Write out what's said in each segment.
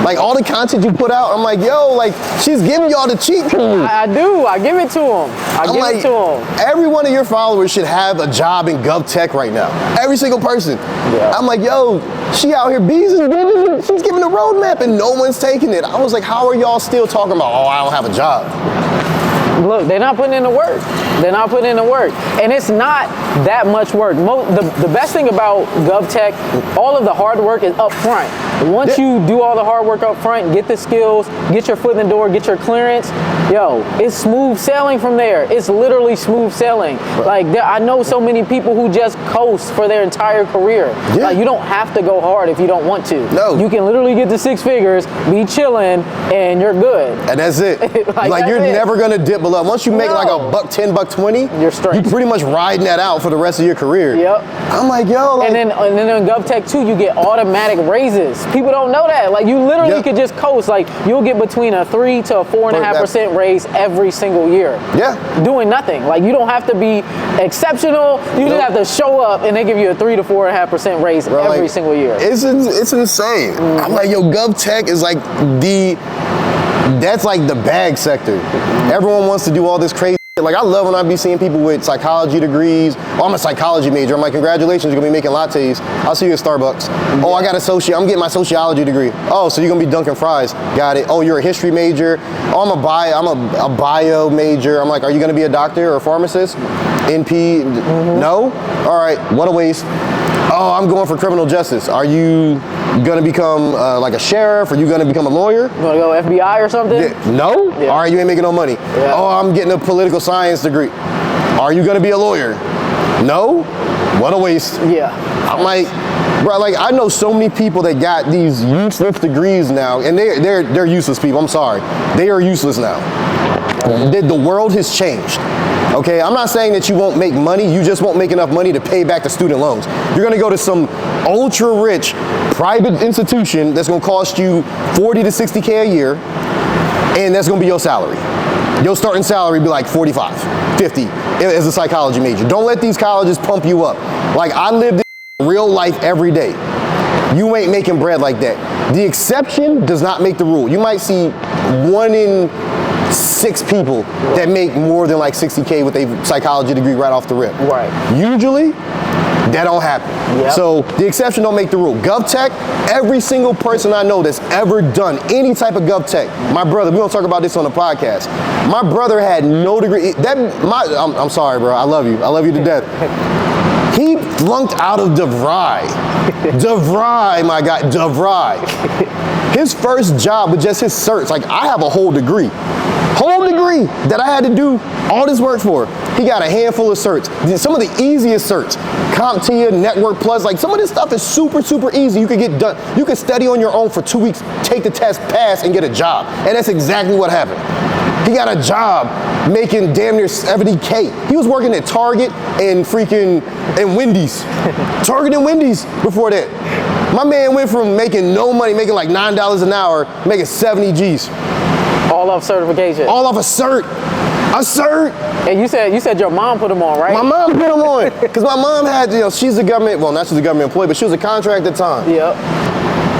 Like all the content you put out, I'm like, yo, like she's giving y'all the cheat code. I do. I give it to them. I give it to them. Every one of your followers should have a job in GovTech right now. Every single person. Yeah. I'm like, yo, she out here she's giving a roadmap and no one's taking it. I was like, how are y'all still talking about, oh, I don't have a job? Look, they're not putting in the work. They're not putting in the work. And it's not that much work. The best thing about GovTech, all of the hard work is up front. Once you do all the hard work up front, get the skills, get your foot in the door, get your clearance, yo, it's smooth sailing from there. It's literally smooth sailing. Like, I know so many people who just coast for their entire career. Yeah. Like, you don't have to go hard if you don't want to. No. You can literally get to 6 figures, be chilling, and you're good. And that's it. like you're never gonna dip below. Once you make like $110, $120, you're straight. You're pretty much riding that out for the rest of your career. Yep. I'm like, yo. Like, and then in GovTech too, you get automatic raises. People don't know that. Like, you literally could just coast. Like, you'll get between a 3 to a 4.5% raise every single year. Yeah. Doing nothing. Like, you don't have to be exceptional. You just have to show up, and they give you a 3 to 4.5% raise every single year. It's insane. Mm-hmm. I'm like, yo, GovTech is like that's like the bag sector. Everyone wants to do all this crazy. Like, I love when I be seeing people with psychology degrees. Oh, I'm a psychology major. I'm like, congratulations, you're gonna be making lattes. I'll see you at Starbucks. Oh, I got I'm getting my sociology degree. Oh, so you're gonna be dunking fries. Got it. Oh, you're a history major. Oh, I'm a bio major. I'm like, are you gonna be a doctor or a pharmacist? NP? No? All right, what a waste. Oh, I'm going for criminal justice. Are you gonna become like a sheriff? Are you gonna become a lawyer? You wanna go FBI or something? No? Yeah. All right, you ain't making no money. Yeah. Oh, I'm getting a political science degree. Are you gonna be a lawyer? No? What a waste. Yeah. I'm like, bro, like I know so many people that got these useless degrees now, and they're useless people, I'm sorry. They are useless now. The world has changed. Okay, I'm not saying that you won't make money, you just won't make enough money to pay back the student loans. You're gonna go to some ultra rich private institution that's gonna cost you 40 to 60K a year, and that's gonna be your salary. Your starting salary be like 45, 50 as a psychology major. Don't let these colleges pump you up. Like, I lived in real life every day. You ain't making bread like that. The exception does not make the rule. You might see 1 in 6 people that make more than like 60K with a psychology degree right off the rip. Right. Usually, that don't happen. Yep. So the exception don't make the rule. GovTech, every single person I know that's ever done any type of GovTech, my brother, we don't talk about this on the podcast. My brother had no degree. I'm sorry, bro. I love you. I love you to death. He flunked out of DeVry. DeVry, my guy, DeVry. His first job with just his certs, like I have a whole degree that I had to do all this work for. He got a handful of certs. Some of the easiest certs, CompTIA, Network Plus, like some of this stuff is super, super easy. You could get done. You could study on your own for 2 weeks, take the test, pass, and get a job. And that's exactly what happened. He got a job making damn near 70K. He was working at Target and Wendy's. Target and Wendy's before that. My man went from making no money, making like $9 an hour, making 70 G's. All off certification. All off a cert. A cert. And you said your mom put them on, right? My mom put them on. Because my mom had, she's a government, well, not she's a government employee, but she was a contract at the time. Yep.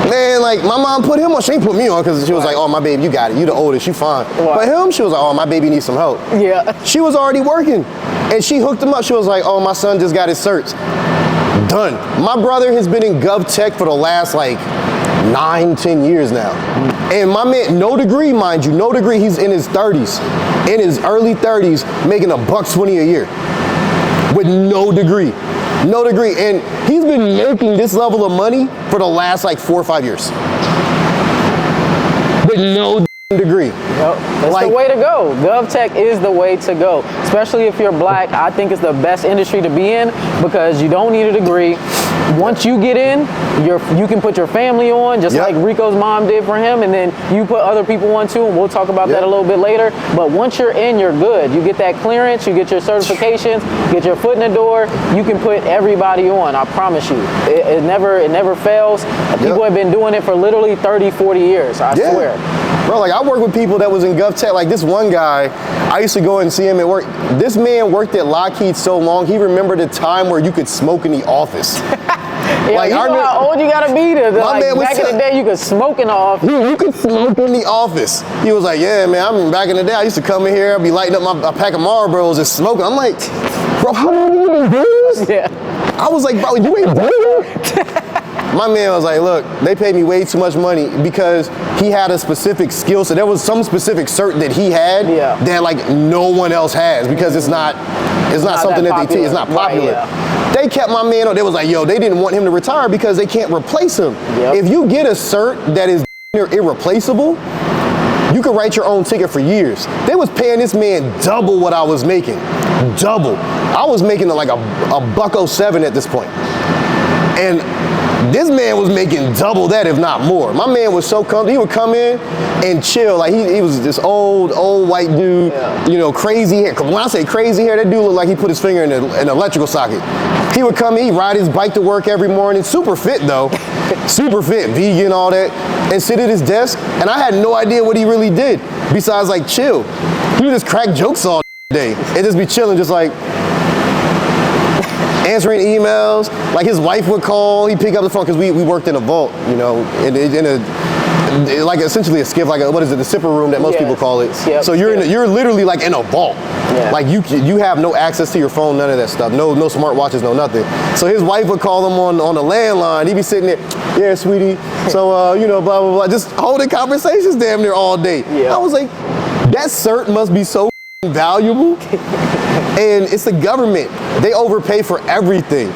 Man, like, my mom put him on. She ain't put me on because she was like, oh, my baby, you got it. You the oldest, you fine. But him, she was like, oh, my baby needs some help. Yeah. She was already working. And she hooked him up. She was like, oh, my son just got his certs. Done. My brother has been in GovTech for the last, like, 9-10 years now. And my man, no degree, mind you, no degree. He's in his 30s, in his early 30s, making $120 a year with no degree. No degree. And he's been making this level of money for the last like 4 or 5 years. With no degree. Yep. It's the way to go. GovTech is the way to go. Especially if you're black, I think it's the best industry to be in because you don't need a degree. Once you get in, you can put your family on, just like Reco's mom did for him, and then you put other people on too, and we'll talk about that a little bit later. But once you're in, you're good. You get that clearance, you get your certifications, get your foot in the door, you can put everybody on, I promise you. It never fails. People have been doing it for literally 30, 40 years, I swear. Bro, like I work with people that was in GovTech. Like this one guy, I used to go and see him at work. This man worked at Lockheed so long, he remembered a time where you could smoke in the office. Yeah, Like, you know how old you gotta be to like, man was back in the day you could smoke in the office. You could smoke in the office. He was like, yeah, man, I mean, back in the day, I used to come in here, I'd be lighting up a pack of Marlboros and smoking. I'm like, bro, how old are you doing this? Yeah. I was like, bro, you ain't doing it? My man was like, look, they paid me way too much money because he had a specific skill set. There was some specific cert that he had that like no one else has because it's not something that they teach. It's not popular. Right, yeah. They kept my man on. They was like, yo, they didn't want him to retire because they can't replace him. Yep. If you get a cert that is irreplaceable, you could write your own ticket for years. They was paying this man double what I was making. Double. I was making like a $1.07 at this point. And this man was making double that, if not more. My man was so comfortable. He would come in and chill. Like he was this old white dude, you know, crazy hair. When I say crazy hair, that dude looked like he put his finger in an electrical socket. He would come in, he'd ride his bike to work every morning. Super fit though, super fit, vegan, all that, and sit at his desk. And I had no idea what he really did besides like chill. He would just crack jokes all day and just be chilling, just like answering emails. Like his wife would call, he'd pick up the phone because we worked in a vault, you know, in a like essentially a skiff, like what is it, the zipper room that most people call it. Yep. So you're literally like in a vault. Yeah. Like you have no access to your phone, none of that stuff. No smartwatches, no nothing. So his wife would call him on the landline. He'd be sitting there, yeah, sweetie. So you know, blah blah blah, just holding conversations damn near all day. Yeah. I was like, that cert must be so valuable. And it's the government. They overpay for everything.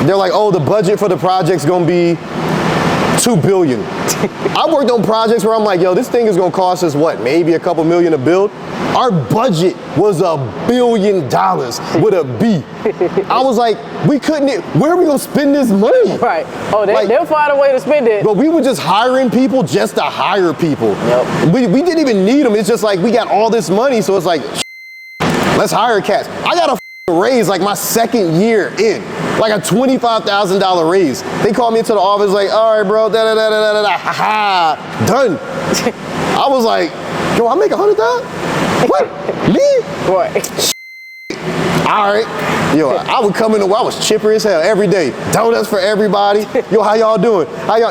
They're like, oh, the budget for the project's gonna be $2 billion. I worked on projects where I'm like, yo, this thing is gonna cost us what, maybe a couple million to build? Our budget was $1 billion with a B. I was like, where are we gonna spend this money? Right. Oh, they'll find a way to spend it. But we were just hiring people just to hire people. Yep. We didn't even need them. It's just like, we got all this money, so it's like, let's hire cats. I got a raise like my second year in, like a $25,000 raise. They called me into the office like, all right, bro, ha ha, done. I was like, yo, I make $100,000? What? Me? What? All right. Yo, I would come in I was chipper as hell every day. Donuts for everybody. Yo, how y'all doing?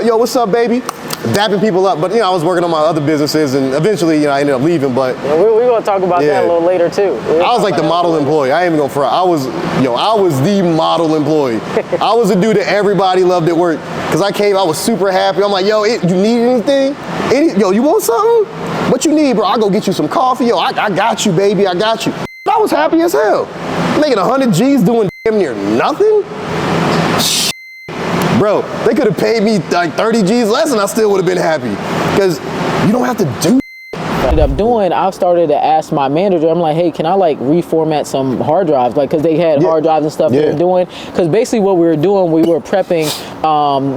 Yo, what's up, baby? Dapping people up, but you know, I was working on my other businesses, and eventually, you know, I ended up leaving. But yeah, we're gonna talk about that a little later too. I was like the model employee. I ain't even gonna front. I was the model employee. I was the dude that everybody loved at work because I came. I was super happy. I'm like, yo, you need anything? Yo, you want something? What you need, bro? I'll go get you some coffee. Yo, I got you, baby. I got you. I was happy as hell. Making 100 G's doing damn near nothing. Bro, they could have paid me like 30 G's less and I still would have been happy. Because you don't have to do I started to ask my manager, I'm like, hey, can I like reformat some hard drives? Like, cause they had hard drives and stuff they were doing. Cause basically what we were doing, we were prepping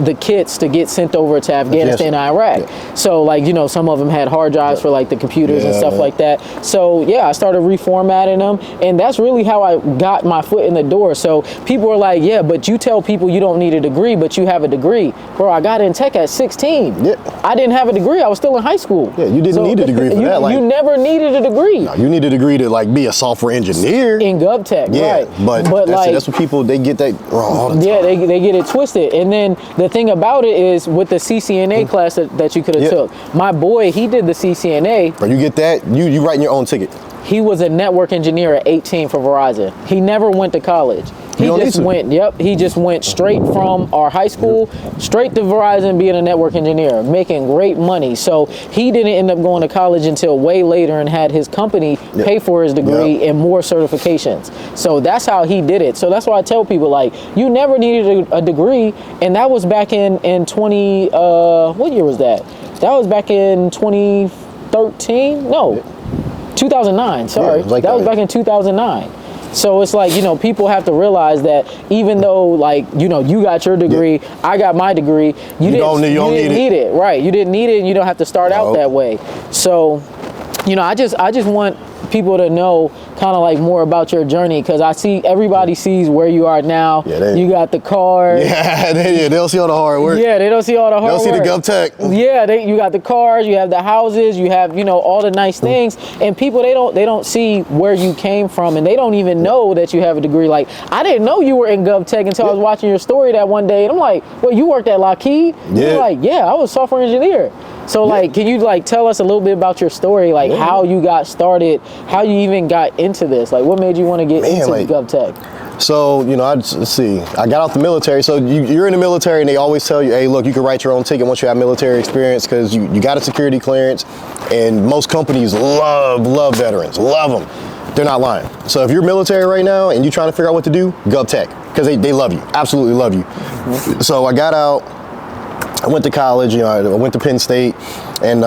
the kits to get sent over to Afghanistan and Iraq. So like, you know, some of them had hard drives for like the computers and stuff like that. So yeah, I started reformatting them, and that's really how I got my foot in the door. So people were like, yeah, but you tell people you don't need a degree, but you have a degree. Bro, I got in tech at 16. Yeah. I didn't have a degree. I was still in high school. Yeah, you didn't need a degree for that. Like, you never needed a degree. No, you need a degree to like be a software engineer. In GovTech, right. But that's what people, they get that wrong all the time. Yeah, they get it twisted. And then the thing about it is with the CCNA class that you could have took, my boy, he did the CCNA. Bro, you get that, you writing your own ticket. He was a network engineer at 18 for Verizon. He never went to college. He just went straight from our high school, straight to Verizon being a network engineer, making great money. So he didn't end up going to college until way later and had his company pay for his degree and more certifications. So that's how he did it. So that's why I tell people, like, you never needed a degree, and that was back in 20, what year was that? That was back in 2013? No, 2009, sorry. That was back in 2009. So it's like, you know, people have to realize that even though, like, you know, you got your degree, I got my degree, you didn't need it. Right. You didn't need it, and you don't have to start out that way. So, you know, I just want people to know kind of like more about your journey, because I see everybody sees where you are now. Yeah, you got the cars. Yeah, they don't see all the hard work. Yeah, they don't see all the hard work. They don't see the GovTech. Yeah, you got the cars, you have the houses, you have, you know, all the nice things, and people, they don't see where you came from, and they don't even know that you have a degree. Like, I didn't know you were in GovTech until I was watching your story that one day, and I'm like, well, you worked at Lockheed? Yeah. You're like, yeah, I was a software engineer. So like, can you like tell us a little bit about your story, like how you got started, how you even got into this, like what made you want to get into GovTech? So, you know, let's see, I got out the military. So you're in the military and they always tell you, hey, look, you can write your own ticket once you have military experience, because you got a security clearance, and most companies love veterans, love them. They're not lying. So if you're military right now and you're trying to figure out what to do, GovTech, because they love you, absolutely love you. So I got out, I went to college, you know, I went to Penn State, and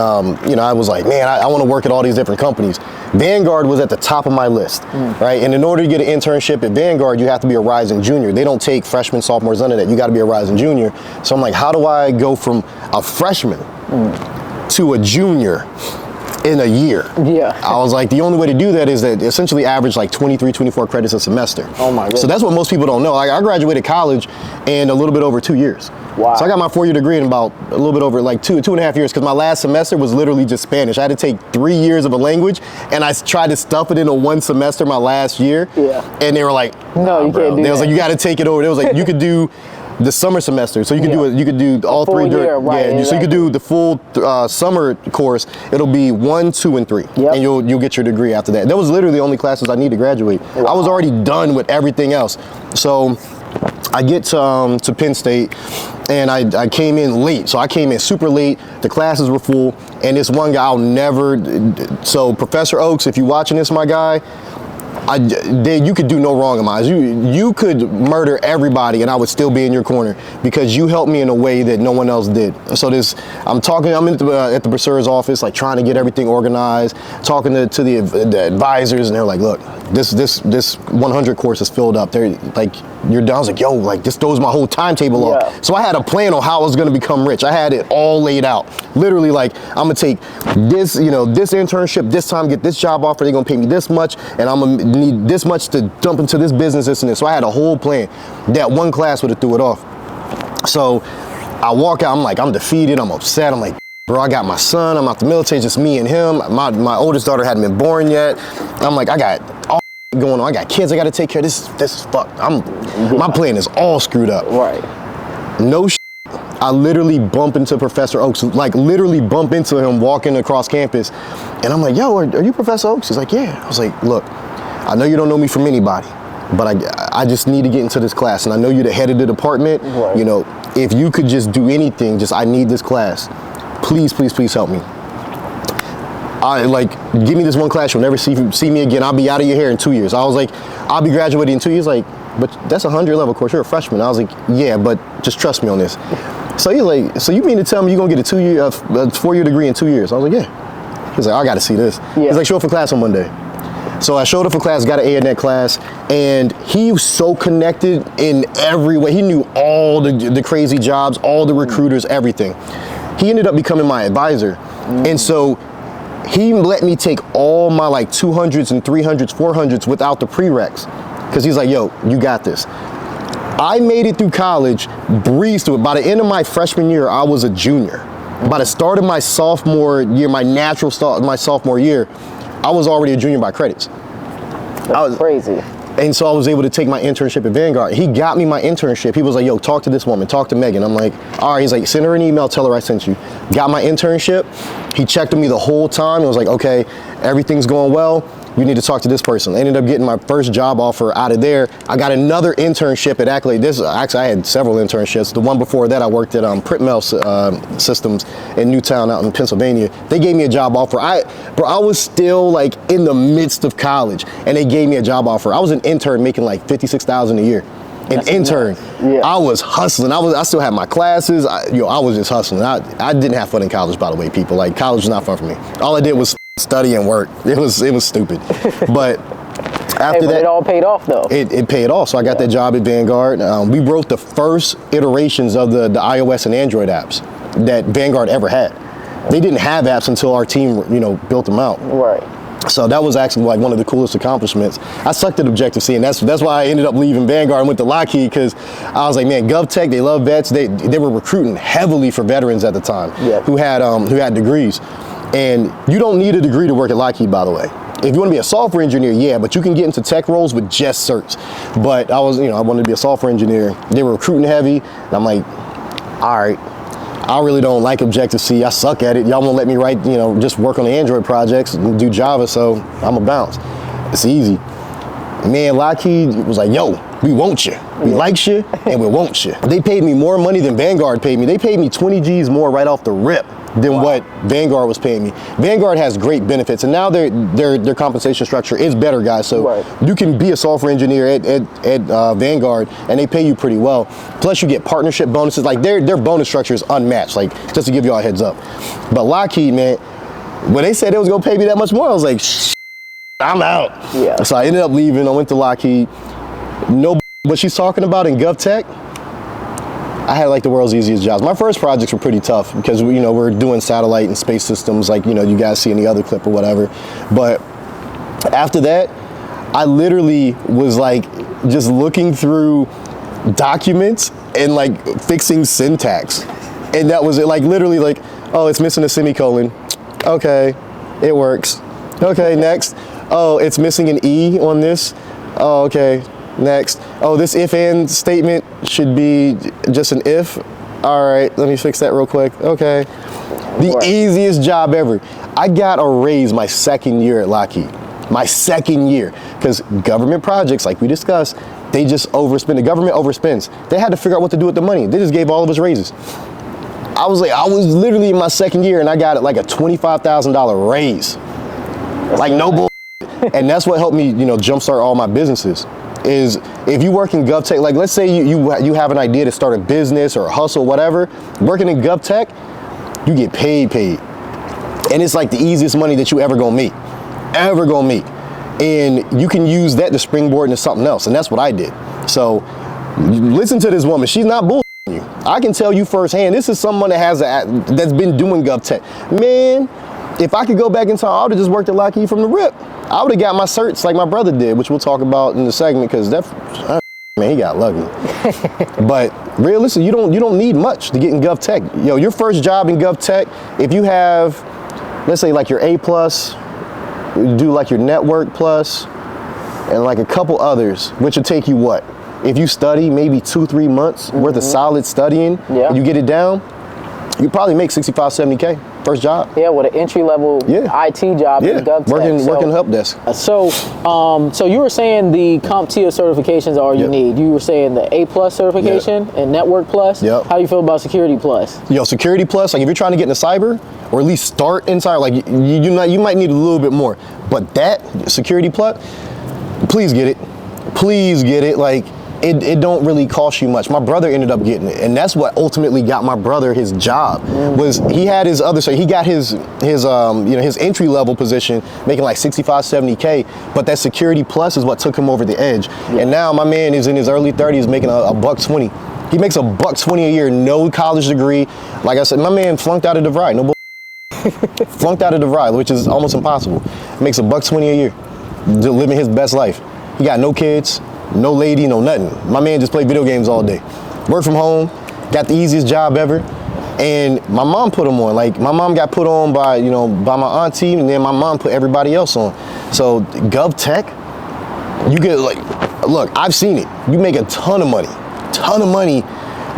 you know, I was like, man, I want to work at all these different companies. Vanguard was at the top of my list, right? And in order to get an internship at Vanguard, you have to be a rising junior. They don't take freshmen, sophomores, none of that. You got to be a rising junior. So I'm like, how do I go from a freshman to a junior in a year? Yeah. I was like, the only way to do that is that essentially average like 23, 24 credits a semester. Oh my goodness. So that's what most people don't know. Like, I graduated college in a little bit over 2 years. Wow. So I got my 4-year degree in about a little bit over like two and a half years, because my last semester was literally just Spanish. I had to take 3 years of a language, and I tried to stuff it into one semester my last year. Yeah. And they were like, no, you can't do They was that. like, you got to take it over. They was like, you could do the summer semester, so you could do it. You could do all full three. year, right, yeah, so you could do the full summer course. It'll be 1, 2, and 3, and you'll get your degree after that. That was literally the only classes I need to graduate. Wow. I was already done with everything else. So I get to Penn State, and I came in late. So I came in super late. The classes were full, and this one guy, I'll never. So Professor Oaks, if you're watching this, my guy. You could do no wrong in my eyes. You could murder everybody and I would still be in your corner, because you helped me in a way that no one else did. So I'm at the Pursuer's office, like trying to get everything organized, talking to the advisors, and they're like, look, this 100 course is filled up. They're like, you're done. I was like, yo, like this throws my whole timetable off. So I had a plan on how I was gonna become rich. I had it all laid out. Literally, like, I'm gonna take this, this internship, this time, get this job offer, they're gonna pay me this much, and I'm gonna need this much to dump into this business, this and this. So I had a whole plan. That one class would have threw it off. So I walk out, I'm defeated, I'm upset, I'm like, bro, I got my son, I'm out the military, just me and him. My oldest daughter hadn't been born yet. I'm like, I got all going on, I got kids I gotta take care of, this is fucked. My plan is all screwed up. Right. No shit. I literally bump into Professor Oaks, like literally bump into him walking across campus. And I'm like, yo, are you Professor Oaks? He's like, yeah. I was like, look, I know you don't know me from anybody, but I just need to get into this class. And I know you're the head of the department. Right. You know, if you could just do anything, I need this class. Please, please, please help me. Give me this one class, you'll never see me again. I'll be out of your hair in 2 years. I was like, I'll be graduating in 2 years. Like, but that's a 100 level course, you're a freshman. I was like, yeah, but just trust me on this. So he's like, so you mean to tell me you're gonna get a 4-year degree in 2 years? I was like, yeah. He's like, I gotta see this. Yeah. He's like, show up for class on Monday. So I showed up for class, got an A in that class, and he was so connected in every way. He knew all the crazy jobs, all the recruiters, everything. He ended up becoming my advisor. And so he let me take all my like 200s and 300s, 400s without the prereqs. Because he's like, yo, you got this. I made it through college, breezed through it. By the end of my freshman year, I was a junior. By the start of my sophomore year, my natural start, my sophomore year, I was already a junior by credits. That's crazy. And so I was able to take my internship at Vanguard. He got me my internship. He was like, yo, talk to this woman, talk to Megan. I'm like, all right. He's like, send her an email, tell her I sent you. Got my internship. He checked on me the whole time. It was like, okay, everything's going well. You need to talk to this person. I ended up getting my first job offer out of there. I got another internship at Accolade. Actually, I had several internships. The one before that, I worked at Printmail Systems in Newtown out in Pennsylvania. They gave me a job offer. I was still like in the midst of college, and they gave me a job offer. I was an intern making like $56,000 a year. An intern. Yeah. I was hustling. I still had my classes. I was just hustling. I didn't have fun in college, by the way, people. Like, college was not fun for me. All I did was study and work. It was stupid. But after that, it all paid off though. It paid off. So I got that job at Vanguard. We wrote the first iterations of the iOS and Android apps that Vanguard ever had. They didn't have apps until our team, built them out. Right. So that was actually like one of the coolest accomplishments. I sucked at Objective-C, and that's why I ended up leaving Vanguard and went to Lockheed, because I was like, man, GovTech, they love vets. They were recruiting heavily for veterans at the time who had degrees. And you don't need a degree to work at Lockheed, by the way. If you want to be a software engineer, yeah, but you can get into tech roles with just certs. But I wanted to be a software engineer. They were recruiting heavy, and I'm like, all right, I really don't like Objective-C. I suck at it. Y'all won't let me write, just work on the Android projects and do Java, so I'm a bounce. It's easy. Man, Lockheed was like, yo, we want you. We like you, and we want you. They paid me more money than Vanguard paid me. They paid me 20 G's more right off the rip than what Vanguard was paying me. Vanguard has great benefits, and now their compensation structure is better, guys. So you can be a software engineer at Vanguard, and they pay you pretty well. Plus, you get partnership bonuses. Like their bonus structure is unmatched. Like, just to give y'all a heads up. But Lockheed, man, when they said they was gonna pay me that much more, I was like, I'm out. Yeah. So I ended up leaving. I went to Lockheed. No, what she's talking about in GovTech, I had like the world's easiest jobs. My first projects were pretty tough because we're doing satellite and space systems, like you guys see in the other clip or whatever. But after that, I literally was like just looking through documents and like fixing syntax, and that was it. Like literally, like, oh, it's missing a semicolon. Okay, it works. Okay, next. Oh, it's missing an E on this. Oh, okay. Next. Oh, this if-and statement should be just an if. All right, let me fix that real quick. Okay. The easiest job ever. I got a raise my second year at Lockheed. My second year. Because government projects, like we discussed, they just overspend. The government overspends. They had to figure out what to do with the money. They just gave all of us raises. I was literally in my second year, and I got like a $25,000 raise. Like no bull. And that's what helped me, jumpstart all my businesses. Is if you work in GovTech, like let's say you have an idea to start a business or a hustle, whatever, working in GovTech, you get paid. And it's like the easiest money that you ever gonna make. And you can use that to springboard into something else. And that's what I did. So listen to this woman. She's not bull you. I can tell you firsthand, this is someone that's been doing GovTech. Man, if I could go back in time, I would have just worked at Lockheed from the rip. I would have got my certs like my brother did, which we'll talk about in the segment, because man, he got lucky. But realistically, you don't need much to get in GovTech. Your first job in GovTech, if you have, let's say like your A+, you do like your network plus, and like a couple others, which will take you what? If you study maybe 2-3 months worth of solid studying, and you get it down, you probably make 65, 70K. First job. Yeah, with an entry-level IT job in GovTech. Working help desk. So you were saying the CompTIA certifications are all you need. You were saying the A+ certification and Network Plus. Yep. How do you feel about Security Plus? Security Plus, like if you're trying to get into cyber, or at least start in cyber, like you might need a little bit more. But that, Security Plus, please get it. Please get it. Like, it don't really cost you much. My brother ended up getting it, and that's what ultimately got my brother his job. Was he had his other, so he got his entry level position making like 65, 70K, but that Security Plus is what took him over the edge. And now my man is in his early 30s making $120. He makes $120 a year, no college degree. Like I said, my man flunked out of DeVry, flunked out of DeVry, which is almost impossible. Makes $120 a year, living his best life. He got no kids, no lady, no nothing. My man just played video games all day. Work from home, got the easiest job ever. And my mom put him on. Like, my mom got put on by my auntie, and then my mom put everybody else on. So GovTech, you get look, I've seen it. You make a ton of money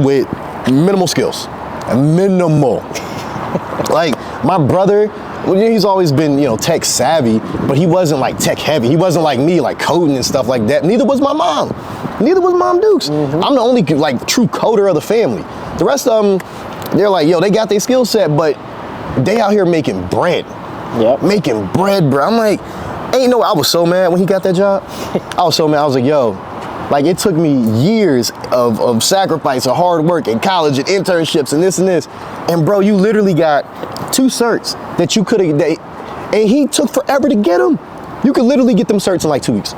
with minimal skills, minimal. Like my brother, he's always been, tech savvy, but he wasn't like tech heavy. He wasn't like me, like coding and stuff like that. Neither was my mom. Neither was Mom Dukes. I'm the only like true coder of the family. The rest of them, they're like, they got their skill set, but they out here making bread. Making bread, bro. I'm like, I was so mad when he got that job. I was so mad. I was like, like it took me years of sacrifice and hard work in college and internships and this and this. And bro, you literally got 2 certs that you could have, and he took forever to get them. You could literally get them certs in like 2 weeks.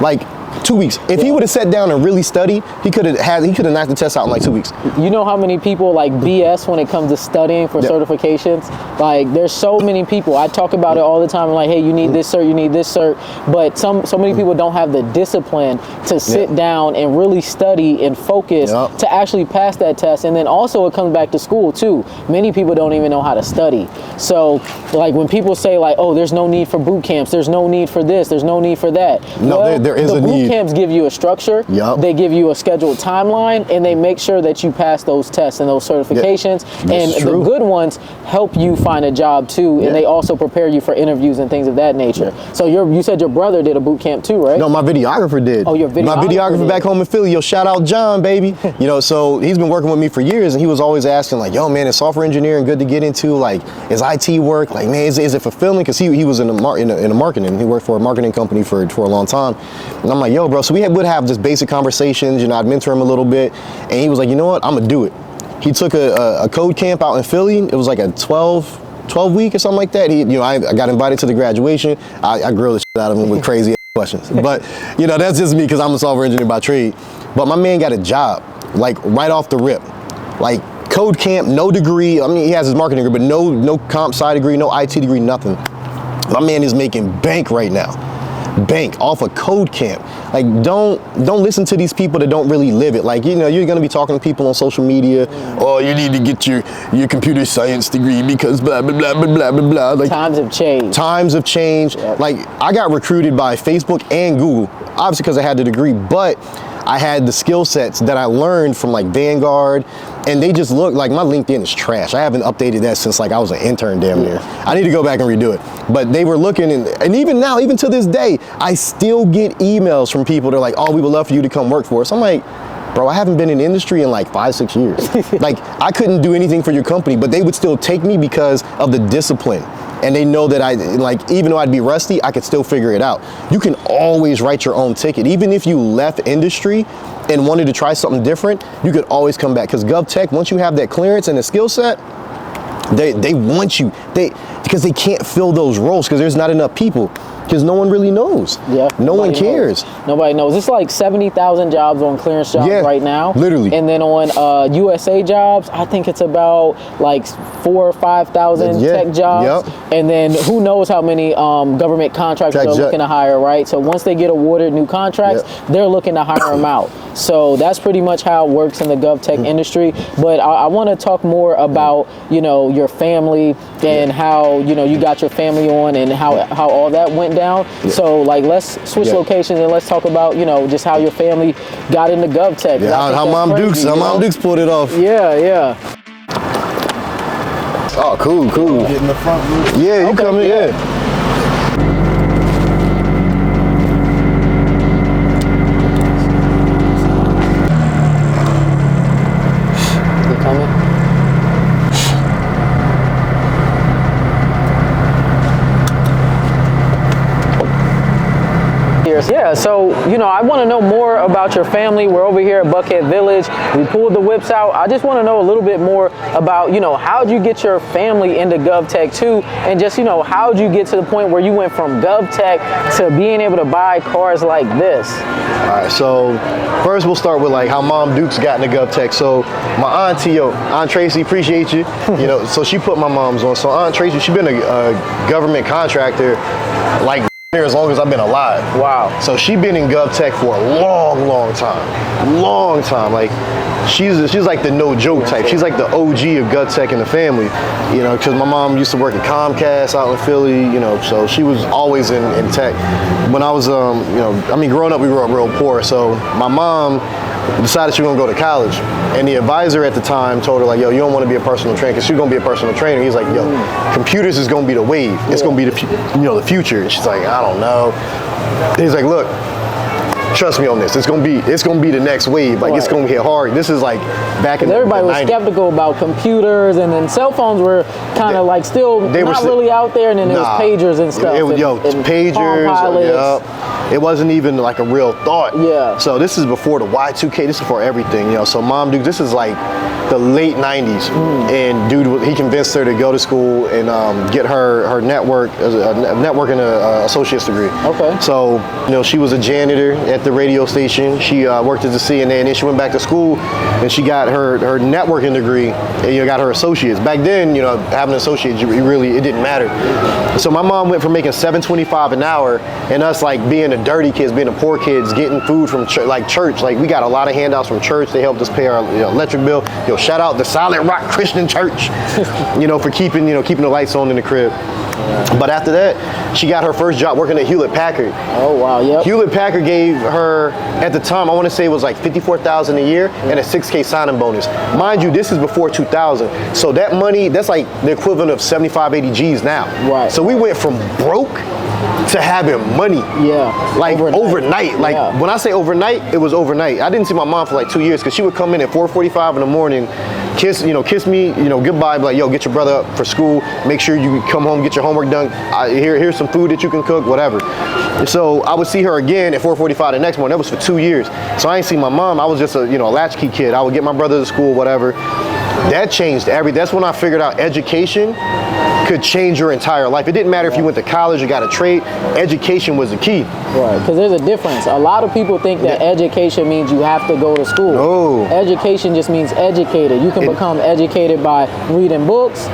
Like 2 weeks. If he would have sat down and really studied, he could have knocked the test out in like 2 weeks. You know how many people like BS when it comes to studying for certifications? Like there's so many people. I talk about it all the time. I'm like, hey, you need this cert, you need this cert. But so many people don't have the discipline to sit down and really study and focus to actually pass that test. And then also it comes back to school too. Many people don't even know how to study. So like when people say like, oh, there's no need for boot camps, there's no need for this, there's no need for that. No, well, there is a need. The boot camps give you a structure. They give you a scheduled timeline, and they make sure that you pass those tests and those certifications. And the good ones help you find a job too, and they also prepare you for interviews and things of that nature. So you said your brother did a boot camp too, right? No, my videographer did. Oh, your videographer. My videographer back home in Philly. Yo, shout out John, baby. You know, so he's been working with me for years, and he was always asking like, yo, man, is software engineering good to get into? Like, is IT work? Like, man, is it fulfilling? Because he was in the marketing. He worked for a marketing company for a long time. And I'm like, yo, bro. So we would have just basic conversations. You know, I'd mentor him a little bit, and he was like, you know what? I'm gonna do it. He took a code camp out in Philly. It was like a 12 week or something like that. I got invited to the graduation. I grilled the shit out of him with crazy questions. But, you know, that's just me because I'm a software engineer by trade. But my man got a job, like right off the rip. Like code camp, no degree. I mean, he has his marketing degree, but no comp sci degree, no IT degree, nothing. My man is making bank right now. Bank off a code camp. Like don't listen to these people that don't really live it. Like, you know, you're gonna be talking to people on social media, oh, you need to get your computer science degree because blah blah blah blah blah blah. Like times have changed. Times have changed. Like I got recruited by Facebook and Google, obviously because I had the degree, but I had the skill sets that I learned from like Vanguard, and they just look like my LinkedIn is trash. I haven't updated that since like I was an intern damn near. I need to go back and redo it. But they were looking, and even now, even to this day, I still get emails from people that are like, oh, we would love for you to come work for us. I'm like, bro, I haven't been in the industry in like 5-6 years. Like I couldn't do anything for your company, but they would still take me because of the discipline. And they know that even though I'd be rusty, I could still figure it out. You can always write your own ticket. Even if you left industry and wanted to try something different, you could always come back. Because GovTech, once you have that clearance and the skill set, they want you. Because they can't fill those roles because there's not enough people. Because no one really knows. Yeah. No one cares. Nobody knows. It's like 70,000 jobs on clearance jobs right now. Literally. And then on USA jobs, I think it's about like 4,000 or 5,000 tech jobs. And then who knows how many government contractors are looking to hire, right? So once they get awarded new contracts, they're looking to hire them out. So that's pretty much how it works in the GovTech industry. But I want to talk more about, you know, your family and how, you know, you got your family on and how all that went down. So like let's switch locations and let's talk about, you know, just how your family got into GovTech. How Mom Dukes pulled it off. Yeah. Oh, cool. Get in the front room. Yeah, you come in, You coming? Yeah, so, you know, I want to know more about your family. We're over here at Buckhead Village. We pulled the whips out. I just want to know a little bit more about, you know, how'd you get your family into GovTech too? And just, you know, how'd you get to the point where you went from GovTech to being able to buy cars like this? All right, so first we'll start with like how Mom Dukes got into GovTech. So my auntie, Aunt Tracy, appreciate you. You know, so she put my mom's on. So Aunt Tracy, she's been a government contractor like as long as I've been alive. Wow. So she's been in GovTech for a long time. Like she's like the no joke type. She's like the OG of GovTech in the family, you know, because my mom used to work at Comcast out in Philly, you know, so she was always in tech. When I was, you know, I mean, growing up, we grew up real poor. So my mom decided she was gonna go to college, and the advisor at the time told her like, yo, you don't want to be a personal trainer because she's gonna be a personal trainer. He's like, yo, computers is gonna be the wave. It's gonna be the future. And she's like, I don't know. He's like, look, trust me on this. It's gonna be the next wave. Like it's gonna hit hard. This is like back in the 90s. Everybody was skeptical about computers, and then cell phones were kind of like still not really out there, and then there was pagers and stuff. Pagers. It wasn't even like a real thought. Yeah. So this is before the Y2K. This is before everything, you know. So mom, dude, this is like the late 90s. And dude, he convinced her to go to school and get her network, a network and a associate's degree. Okay. So, you know, she was a janitor at the radio station. She worked as a CNA, and then she went back to school and she got her networking degree and, you know, got her associates. Back then, you know, having an associate, it didn't matter. So my mom went from making $7.25 an hour and us like being the dirty kids, being the poor kids, getting food from church. Like we got a lot of handouts from church. They helped us pay our electric bill. Yo, shout out the Solid Rock Christian Church, you know, for keeping the lights on in the crib. But after that, she got her first job working at Hewlett Packard. Oh wow, yep. Hewlett Packard gave her, at the time, I want to say it was like $54,000 a year and a $6K signing bonus. Mind you, this is before 2000. So that money, that's like the equivalent of 75, 80 G's now. Right. So we went from broke to having money. Yeah. Like overnight. Like when I say overnight, it was overnight. I didn't see my mom for like 2 years because she would come in at 4:45 in the morning, kiss me, goodbye, be like, yo, get your brother up for school. Make sure you come home, get your homework done. Here's some food that you can cook, whatever. So I would see her again at 4:45 the next morning. That was for 2 years. So I ain't see my mom. I was just a latchkey kid. I would get my brother to school, whatever. That changed everything. That's when I figured out education could change your entire life. It didn't matter if you went to college or got a trade. Education was the key. Right, because there's a difference. A lot of people think that education means you have to go to school. No. Education just means educated. You can become educated by reading books,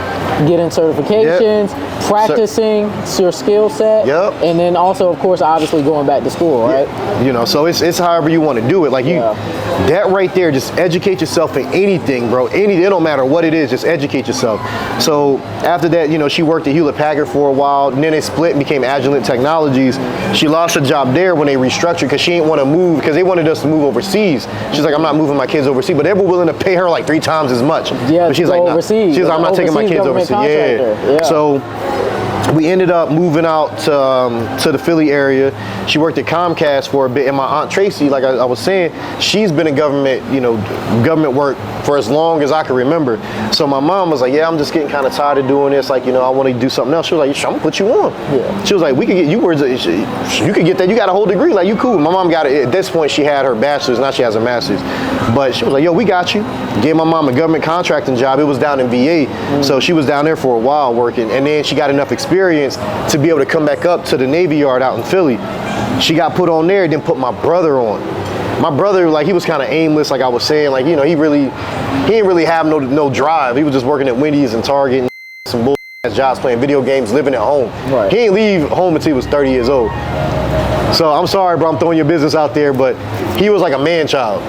getting certifications, practicing your skill set, and then also, of course, obviously going back to school, right? So it's however you want to do it. Like that right there, just educate yourself in anything, bro. It don't matter what it is, just educate yourself. So after that, she worked at Hewlett Packard for a while, and then they split and became Agilent Technologies. She lost her job there when they restructured because she didn't want to move because they wanted us to move overseas. She's like, I'm not moving my kids overseas, but they were willing to pay her like 3 times as much. Yeah, but she's like, overseas. She's like, I'm not taking my kids overseas. Yeah. So we ended up moving out to the Philly area. She worked at Comcast for a bit, and my Aunt Tracy, like I was saying, she's been in government work for as long as I can remember. So my mom was like, yeah, I'm just getting kind of tired of doing this. Like, I want to do something else. She was like, I'm gonna put you on. Yeah. She was like, we could get you you could get that. You got a whole degree. Like, you cool. My mom got it. At this point, she had her bachelor's. Now she has her master's. But she was like, yo, we got you. Gave my mom a government contracting job. It was down in VA. So she was down there for a while working. And then she got enough experience to be able to come back up to the Navy Yard out in Philly. She got put on there, then put my brother on. My brother, like, he was kind of aimless, like I was saying. Like, he didn't really have no drive. He was just working at Wendy's and Target and some bull-ass jobs, playing video games, living at home. Right. He didn't leave home until he was 30 years old. So I'm sorry, bro, I'm throwing your business out there, but he was like a man child.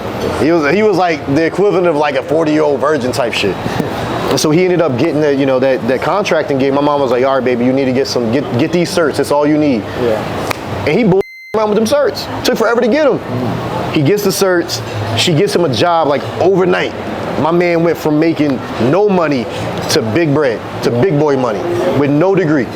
He was like the equivalent of like a 40-year-old virgin type shit. And so he ended up getting that contracting gig. My mom was like, all right, baby, you need to get these certs. That's all you need. Yeah. And he around with them certs. Took forever to get them. He gets the certs. She gets him a job like overnight. My man went from making no money to big bread, to big boy money with no degree.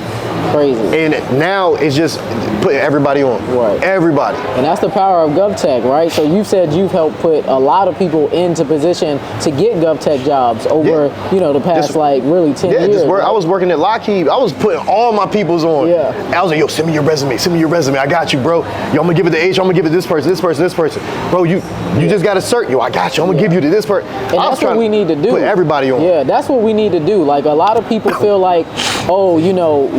Crazy. And now it's just putting everybody on. Right. Everybody. And that's the power of GovTech, right? So you've said you've helped put a lot of people into position to get GovTech jobs over, the past really 10 years. I was working at Lockheed. I was putting all my peoples on. Yeah. I was like, yo, send me your resume. Send me your resume. I got you, bro. Yo, I'm gonna give it to H. I'm gonna give it to this person, this person, this person. Bro, you just got a cert. Yo, I got you. I'm gonna give you to this person. And that's what we need to do. Put everybody on. Yeah, that's what we need to do. Like, a lot of people feel like,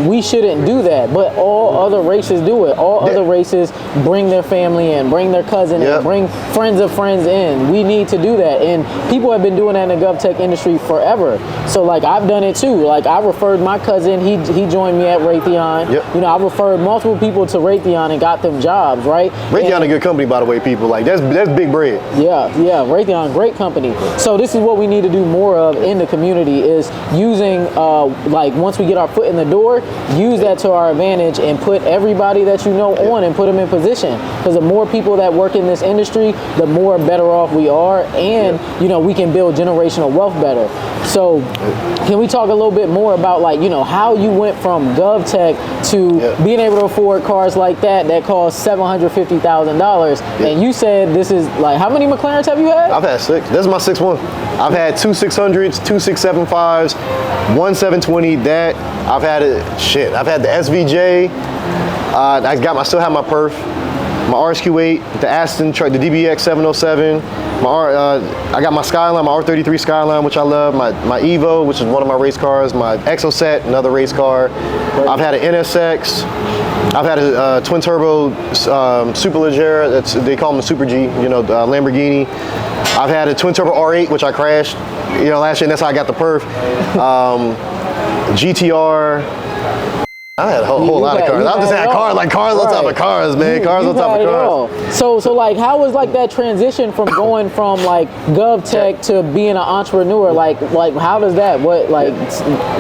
we shouldn't do that. But all other races do it. All other races bring their family in, bring their cousin in, bring friends of friends in. We need to do that. And people have been doing that in the GovTech industry forever. So, like, I've done it too. Like, I referred my cousin, he joined me at Raytheon. Yep. I referred multiple people to Raytheon and got them jobs, right? Raytheon a good company, by the way, people. Like, that's big bread. Yeah, Raytheon, great company. So this is what we need to do more of in the community, is using, once we get our foot in the door, use that to our advantage and put everybody that on and put them in position. Because the more people that work in this industry, the more better off we are, and we can build generational wealth better. So can we talk a little bit more about how you went from GovTech to being able to afford cars like that cost $750,000? And you said this is how many McLarens have you had? I've had 6. This is my 6th one. I've had 2 600s, 2 675s, 1 720. I've had the SVJ. I still have my perf. my RSQ8, the Aston truck, the DBX 707. I got my Skyline, my R33 Skyline, which I love. My Evo, which is one of my race cars. My Exocet, another race car. I've had an NSX. I've had a twin turbo Superleggera. They call them the Super G. You know, Lamborghini. I've had a twin turbo R8, which I crashed. You know, last year, and that's how I got the perf. GTR. I had a whole lot of cars. I just had cars, like cars on top of cars, man. Cars on top of cars. So like, how was like that transition from going from like GovTech to being an entrepreneur? Like how does that? What like?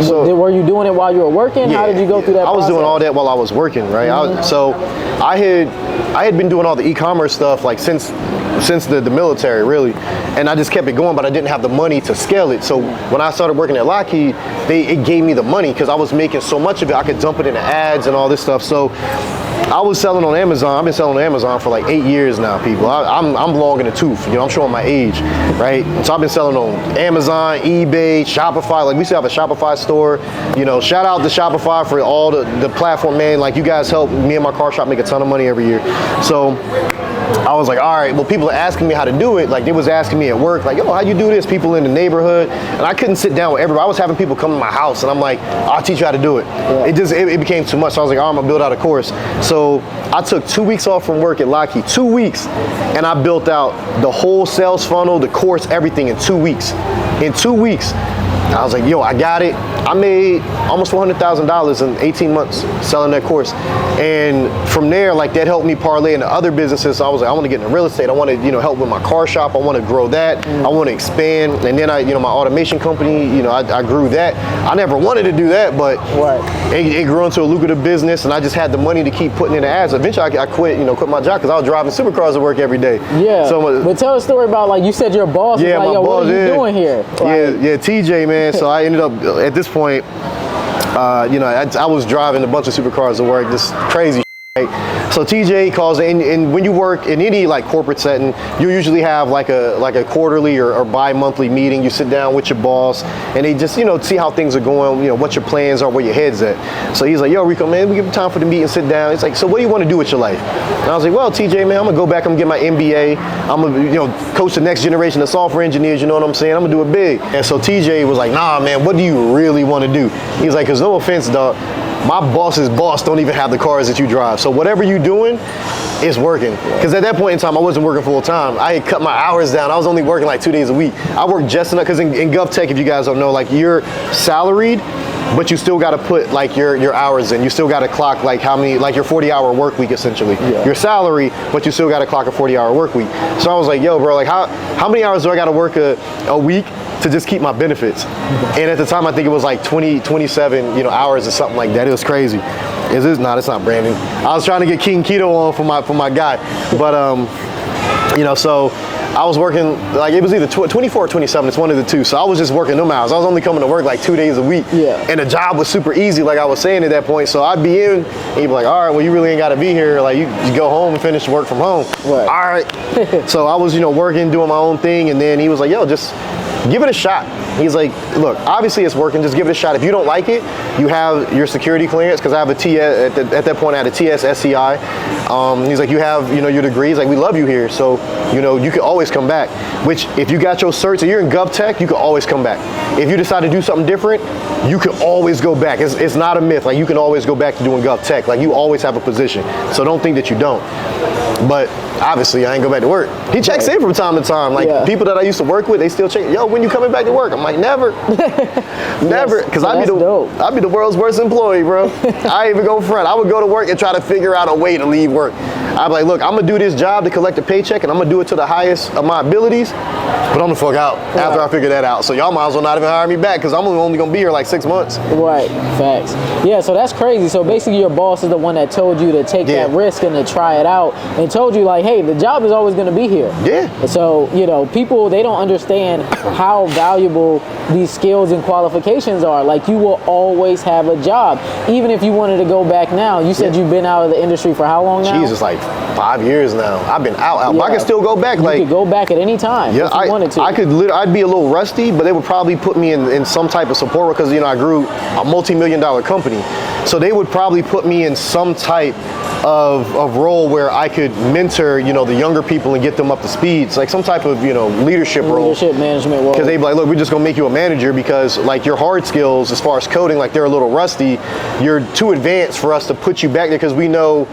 Were you doing it while you were working? How did you go through that? I was process? doing all that while I was working, right? I had been doing all the e-commerce stuff like since the military, really, and I just kept it going, but I didn't have the money to scale it. So when I started working at Lockheed, it gave me the money because I was making so much of it. I could dump it into ads and all this stuff. So I was selling on Amazon. I've been selling on Amazon for like 8 years now, people. I'm long in the tooth. You know, I'm showing my age, right? So I've been selling on Amazon, eBay, Shopify. Like we still have a Shopify store. You know, shout out to Shopify for all the platform, man. Like you guys help me and my car shop make a ton of money every year. So I was like, all right, well, people are asking me how to do it. Like they was asking me at work, like, yo, how you do this? People in the neighborhood. And I couldn't sit down with everybody. I was having people come to my house and I'm like, I'll teach you how to do it. Yeah. It became too much. So I was like, I'm gonna build out a course. So I took 2 weeks off from work at Lockheed, 2 weeks. And I built out the whole sales funnel, the course, everything in 2 weeks. In 2 weeks. I was like, yo, I got it. I made almost $400,000 in 18 months selling that course. And from there, like that helped me parlay into other businesses. So I was like, I want to get into real estate. I want to, help with my car shop. I want to grow that. I want to expand. And then my automation company, I grew that. I never wanted to do that, but it grew into a lucrative business. And I just had the money to keep putting in the ads. Eventually I quit my job because I was driving supercars to work every day. Yeah. So, but tell a story about, like, you said your boss was like, yo, what are you doing here? Yeah, TJ, man. So I ended up, at this point, I was driving a bunch of supercars to work, this crazy shit, right? So TJ calls, and when you work in any like corporate setting, you usually have like a quarterly or bi-monthly meeting. You sit down with your boss, and they just see how things are going, what your plans are, where your head's at. So he's like, yo, Reco, man, we give time for the meeting, sit down. It's like, so what do you want to do with your life? And I was like, well, TJ, man, I'm gonna go back, I'm gonna get my MBA. I'm gonna coach the next generation of software engineers. You know what I'm saying? I'm gonna do it big. And so TJ was like, nah, man, what do you really want to do? He's like, cause no offense, dog, my boss's boss don't even have the cars that you drive. So whatever you're doing, it's working. Because at that point in time, I wasn't working full time. I had cut my hours down. I was only working like 2 days a week. I worked just enough, because in GovTech, if you guys don't know, like you're salaried, but you still got to put like your hours in. You still got to clock like how many, like your 40-hour work week essentially. Yeah. Your salary, but you still got to clock a 40-hour work week. So I was like, yo, bro, like how many hours do I got to work a week to just keep my benefits? And at the time, I think it was like 27, hours or something like that. It was crazy. Is this? No, it's not Brandon. I was trying to get King Keto on for my guy, but so I was working, like it was either 24 or 27, it's one of the two. So I was just working them hours. I was only coming to work like 2 days a week. Yeah. And the job was super easy, like I was saying at that point. So I'd be in, and you'd be like, all right, well, you really ain't gotta be here. Like you go home and finish work from home. Right. All right. So I was, working, doing my own thing. And then he was like, yo, just give it a shot. He's like, look, obviously it's working, just give it a shot. If you don't like it, you have your security clearance, because I have a TS, at that point I had a TS SCI. He's like, you have, your degrees, like we love you here, so, you can always come back. Which, if you got your certs, if you're in GovTech, you can always come back. If you decide to do something different, you can always go back. It's not a myth, like you can always go back to doing GovTech. Like you always have a position, so don't think that you don't. But obviously I ain't go back to work. He checks in from time to time. Like people that I used to work with, they still check, yo, when you coming back to work? I'm like, never. Never. Because I'd be the world's worst employee, bro. I ain't even go front. I would go to work and try to figure out a way to leave work. I'd be like, look, I'm gonna do this job to collect a paycheck, and I'm gonna do it to the highest of my abilities, but I'm gonna fuck out after I figure that out. So y'all might as well not even hire me back, because I'm only gonna be here like 6 months. Right, facts. Yeah, so that's crazy. So basically your boss is the one that told you to take that risk and to try it out, and told you like, hey, the job is always gonna be here. Yeah. So, people, they don't understand how valuable these skills and qualifications are. Like you will always have a job. Even if you wanted to go back now, you said you've been out of the industry for how long now? Jesus, like 5 years now. I've been out. But I can still go back. You could go back at any time if you wanted to. I'd be a little rusty, but they would probably put me in some type of support, because I grew a multi-million-dollar company. So they would probably put me in some type of role where I could mentor, you know, the younger people and get them up to speed. It's like some type of, you know, leadership role. Leadership management role. Because they'd be like, look, we're just gonna make you a manager because like your hard skills as far as coding, like they're a little rusty. You're too advanced for us to put you back there because we know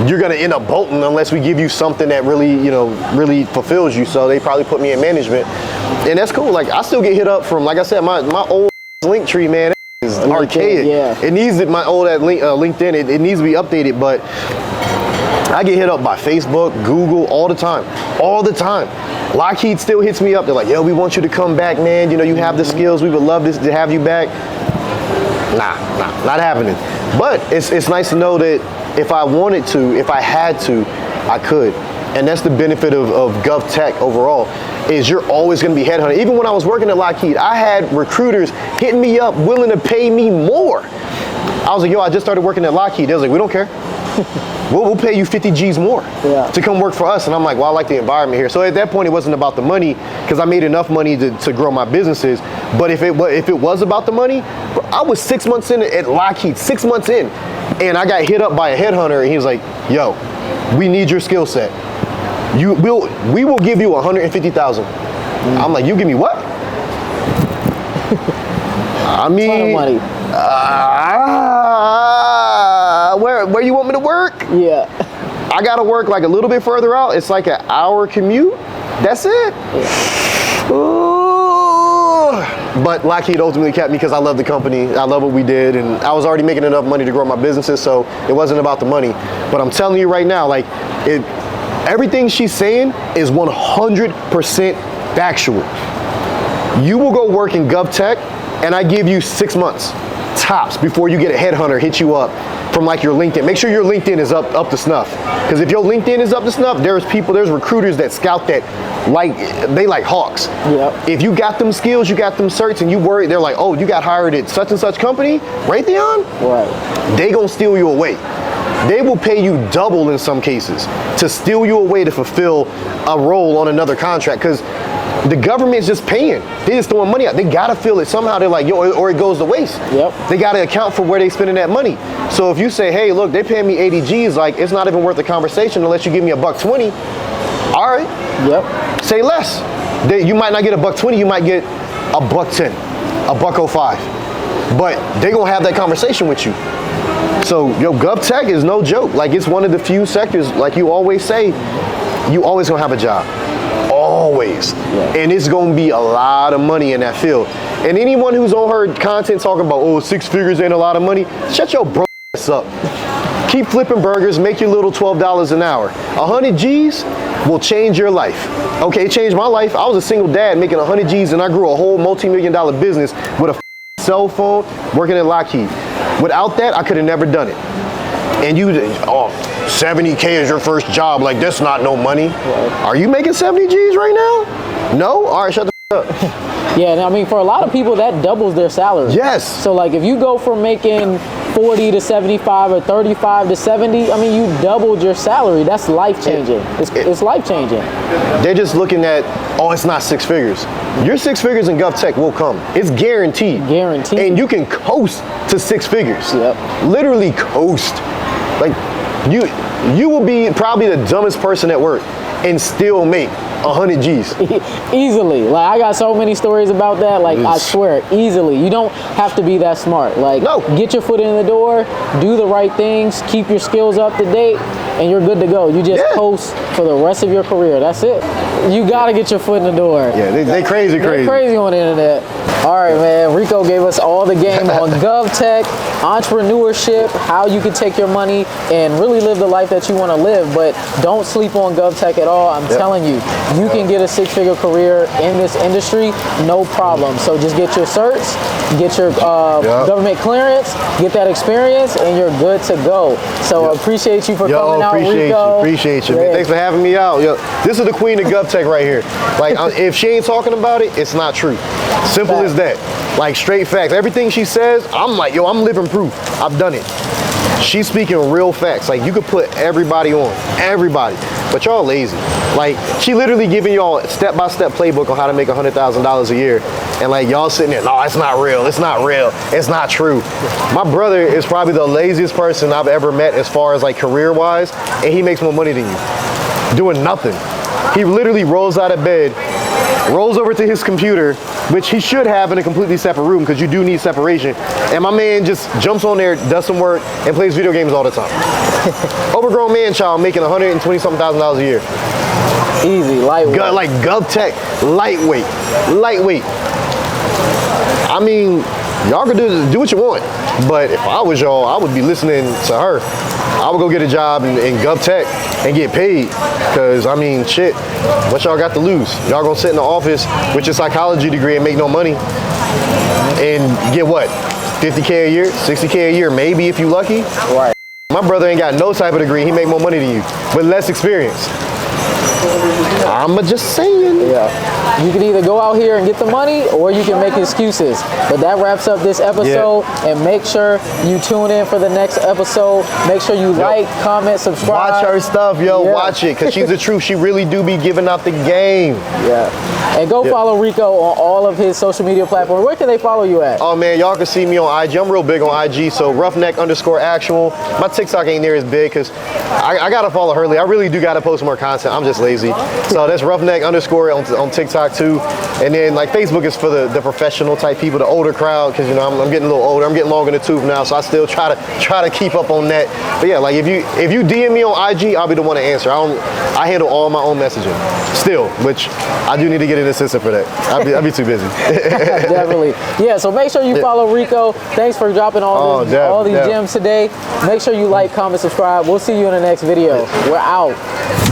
you're gonna end up bolting unless we give you something that really, you know, really fulfills you. So they probably put me in management. And that's cool. Like I still get hit up from, like I said, my old link tree, man, is archaic. Yeah. It needs my old LinkedIn. It needs to be updated, but I get hit up by Facebook, Google all the time. Lockheed still hits me up. They're like, yo, we want you to come back, man. You know, you have the skills. We would love to have you back. Nah, not happening. But it's nice to know that if I wanted to, if I had to, I could. And that's the benefit of GovTech overall, is you're always gonna be headhunted. Even when I was working at Lockheed, I had recruiters hitting me up willing to pay me more. I was like, yo, I just started working at Lockheed. They was like, we don't care. We'll pay you 50 G's more to come work for us. And I'm like, well, I like the environment here. So at that point, it wasn't about the money because I made enough money to grow my businesses. But if it was about the money, I was 6 months in at Lockheed, 6 months in. And I got hit up by a headhunter and he was like, yo, we need your skill set. We will give you 150,000. I'm like, you give me what? I mean, ton of money. Where you want me to work? Yeah. I gotta work like a little bit further out. It's like an hour commute. That's it. Yeah. Ooh. But Lockheed ultimately kept me because I love the company. I love what we did, and I was already making enough money to grow my businesses, so it wasn't about the money. But I'm telling you right now, like everything she's saying is 100% factual. You will go work in GovTech, and I give you 6 months tops before you get a headhunter hit you up from like your LinkedIn. Make sure your LinkedIn is up to snuff. Because if your LinkedIn is up to snuff, there's recruiters that scout that like hawks. Yep. If you got them skills, you got them certs, and you worry, they're like, oh, you got hired at such and such company, Raytheon? Right. They gonna steal you away. They will pay you double in some cases to steal you away to fulfill a role on another contract. Because the government's just paying. They just throwing money out. They gotta feel it somehow. They're like, yo, or it goes to waste. Yep. They gotta account for where they spending that money. So if you say, hey, look, they paying me 80 G's, like it's not even worth the conversation unless you give me $120. All right. Yep. Say less. You might not get $120. You might get $110, $105. But they gonna have that conversation with you. So, yo, GovTech is no joke. Like, it's one of the few sectors, like you always say, you always gonna have a job. Always. Yeah. And it's gonna be a lot of money in that field. And anyone who's on her content talking about, oh, 6 figures ain't a lot of money, shut your bro ass up. Keep flipping burgers, make your little $12 an hour. 100 G's will change your life. Okay, it changed my life. I was a single dad making 100 G's and I grew a whole multi-million-dollar business with a cell phone working at Lockheed. Without that, I could have never done it. And 70K is your first job. Like, that's not no money. Right. Are you making 70 G's right now? No? All right, shut the up. Yeah, and I mean, for a lot of people, that doubles their salary. Yes. So, like, if you go from making 40 to 75 or 35 to 70, I mean, you doubled your salary. That's life-changing. It's life-changing. They're just looking at, oh, it's not 6 figures. Your 6 figures in GovTech will come. It's guaranteed. Guaranteed. And you can coast to 6 figures. Yep. Literally coast. Like, you will be probably the dumbest person at work and still make 100 G's. Easily. Like, I got so many stories about that. Like, I swear, easily. You don't have to be that smart. Like, no. Get your foot in the door, do the right things, keep your skills up to date, and you're good to go. You just post for the rest of your career. That's it. You gotta get your foot in the door. Yeah, they crazy. They're crazy on the internet. All right, man. Reco gave us all the game on GovTech, entrepreneurship, how you can take your money and really live the life that you want to live. But don't sleep on GovTech at all. I'm telling you, you can get a 6-figure career in this industry, no problem. So just get your certs, get your government clearance, get that experience, and you're good to go. So appreciate you for coming out, Reco. Appreciate you, man. Thanks for having me out. Yo, this is the queen of GovTech right here. Like, if she ain't talking about it, it's not true. Simple as that. Like, straight facts. Everything she says, I'm like, yo, I'm living proof. I've done it. She's speaking real facts. Like, you could put everybody on, everybody, but y'all lazy. Like, she literally giving y'all a step-by-step playbook on how to make $100,000 a year, and like y'all sitting there, no, it's not real, it's not real, it's not true. My brother is probably the laziest person I've ever met as far as like career-wise, and he makes more money than you, doing nothing. He literally rolls out of bed, rolls over to his computer, which he should have in a completely separate room because you do need separation. And my man just jumps on there, does some work, and plays video games all the time. Overgrown man child making $120-something thousand a year. Easy, lightweight. Like GovTech, lightweight. I mean, y'all can do what you want, but if I was y'all, I would be listening to her. I would go get a job in GovTech and get paid, because I mean, shit, what y'all got to lose? Y'all gonna sit in the office with your psychology degree and make no money and get what, 50K a year, 60K a year, maybe if you lucky? Right. My brother ain't got no type of degree, he make more money than you, with less experience. I'm just saying. Yeah. You can either go out here and get the money, or you can make excuses. But that wraps up this episode. Yeah. And make sure you tune in for the next episode. Make sure you like, comment, subscribe. Watch her stuff, yo. Yeah. Watch it, because she's the truth. She really do be giving out the game. Yeah. And go follow Reco on all of his social media platforms. Where can they follow you at? Oh man, y'all can see me on IG. I'm real big on IG, so roughneck_actual. My TikTok ain't near as big because I gotta follow Hurley. I really do gotta post more content. I'm just lazy. So that's roughneck_ on TikTok too. And then like Facebook is for the professional type people, the older crowd, because you know I'm getting a little older. I'm getting long in the tooth now, so I still try to keep up on that. But yeah, like if you DM me on IG, I'll be the one to answer. I handle all my own messaging still, which I do need to get an assistant for that. I'll be too busy. Definitely. Yeah, so make sure you follow Reco. Thanks for dropping all these gems today. Make sure you like, comment, subscribe. We'll see you in the next video. We're out.